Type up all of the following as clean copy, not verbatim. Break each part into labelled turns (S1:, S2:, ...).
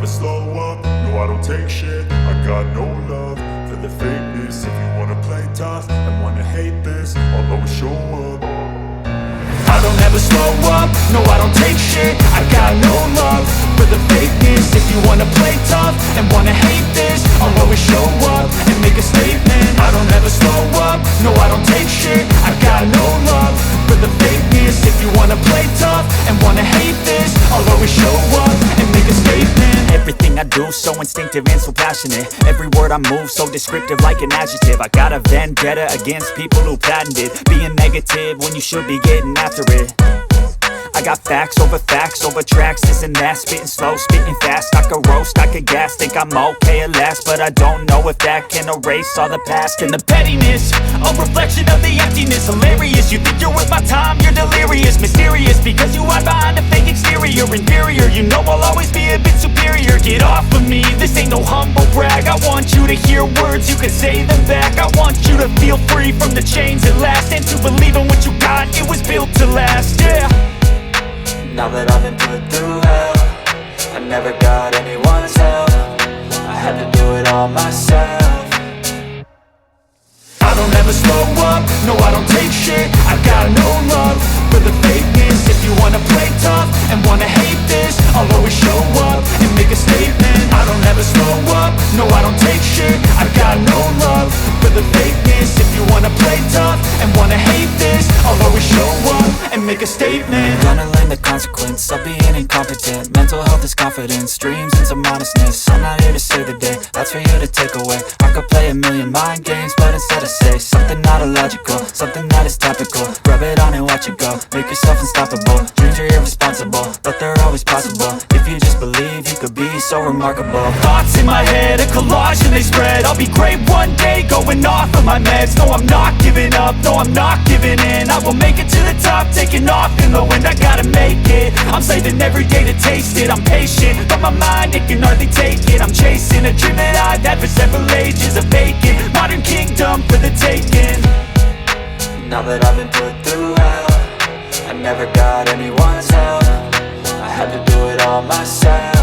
S1: slow up, no I don't take shit. I got no love for the fakeness. If you wanna play tough and wanna hate this, I'll always show up. I don't ever slow up, no I don't take shit. I got no love for the fakeness. If you wanna play tough and wanna hate this, I'll always show up and make a statement. I don't ever slow up, no I don't take shit. I got no love for the fakeness. If you wanna play tough and wanna hate this, I'll always show up and make a statement. Everything I do so instinctive and so passionate. Every word I move so descriptive like an adjective. I got a vendetta against people who patented being negative when you should be getting after it. I got facts over tracks, this and that. Spitting slow, spitting fast. I could roast, I could gas. Think I'm okay at last, but I don't know if that can erase all the past. And the pettiness, a reflection of the emptiness. Hilarious, you think you're worth my time, you're delirious. Mysterious, because you hide behind a fake exterior. Inferior, you know I'll always be a bit superior. Get off of me, this ain't no humble brag. I want you to hear words, you can say them back. I want you to feel free from the chains at last, and to believe in what you got, it was built to last, yeah.
S2: Now that I've been put through hell, I never got anyone's help. I had to do it all myself.
S1: I don't ever slow up, no I don't take shit. I got no love for the fakeness. If you wanna play tough and wanna hate this, I'll always show up and make a statement. I don't ever slow up, no I don't take shit. I got no love for the fakeness. If you wanna play tough and wanna hate this, I'll always show up and make a statement.
S2: Gonna learn the consequence of being incompetent. Mental health is confidence, dreams and some honestness. I'm not here to save the day, that's for you to take away. I could play a million mind games, but instead I say something not illogical, something that is topical. Rub it on and watch it go, make yourself unstoppable. Dreams are irresponsible, but they're always possible. If you just believe, you could be so remarkable.
S1: Thoughts in my head, a collage and they spread. I'll be great one day, going off of my meds. No I'm not giving up, no I'm not giving in. I will make it to the top, taking off in the wind. I gotta make it, I'm saving every day to taste it. I'm patient, but my mind, it can hardly take it. I'm chasing a dream that I've had for several ages. A vacant, modern kingdom for the taking.
S2: Now that I've been put through hell, I never got anyone's help. I had to do it all myself.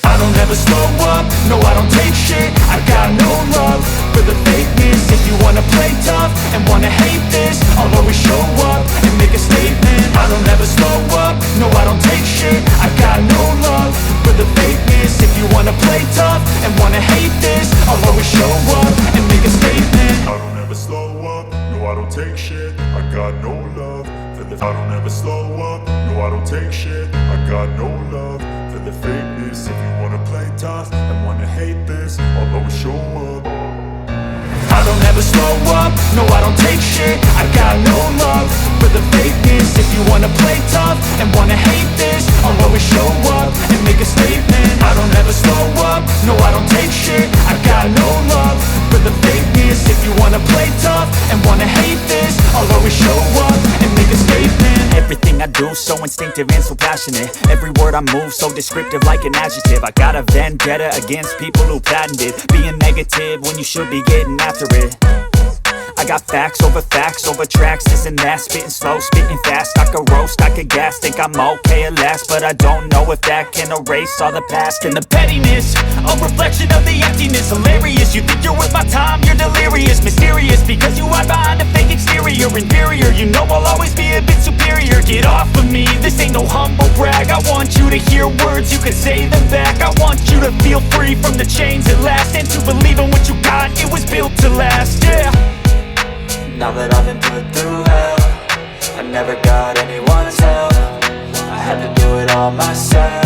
S1: I don't ever slow up, no I don't take shit. I got no love for the fakeness. If you wanna play tough and wanna hate this, I'll always show up and make a statement. I don't ever slow up, no I don't take shit. I got no love for the fakeness. If you wanna play tough and wanna hate this, I'll always show up and make a statement. I don't ever slow up, no I don't take shit. I got no love for the I don't ever slow up, no I don't take shit. I got no love for the fakeness. If you wanna play tough and wanna hate this, I'll always show up. I don't ever slow up, no I don't take shit. I got no love for the fakeness. If you wanna play tough and wanna hate this, I'll always show up and make a statement. I don't ever slow up, no I don't take shit. I got no love for the fakeness. If you wanna play tough and wanna hate this, I'll always show up and make a statement. Everything I do so instinctive and so passionate. Every word I move so descriptive like an adjective. I got a vendetta against people who patented being negative when you should be getting after it. I got facts over tracks, this and that. Spitting slow, spitting fast. I could roast, I could gas. Think I'm okay at last, but I don't know if that can erase all the past. And the pettiness, a reflection of the emptiness. Hilarious, you think you're worth my time, you're delirious. Mysterious, because you hide behind a fake exterior. Inferior, you know I'll always be a bit superior. Get off of me, this ain't no humble brag. I want you to hear words, you can say them back. I want you to feel free from the chains at last, and to believe in what you got, it was built to last, yeah.
S2: Now that I've been put through hell, I never got anyone's help. I had to do it all myself.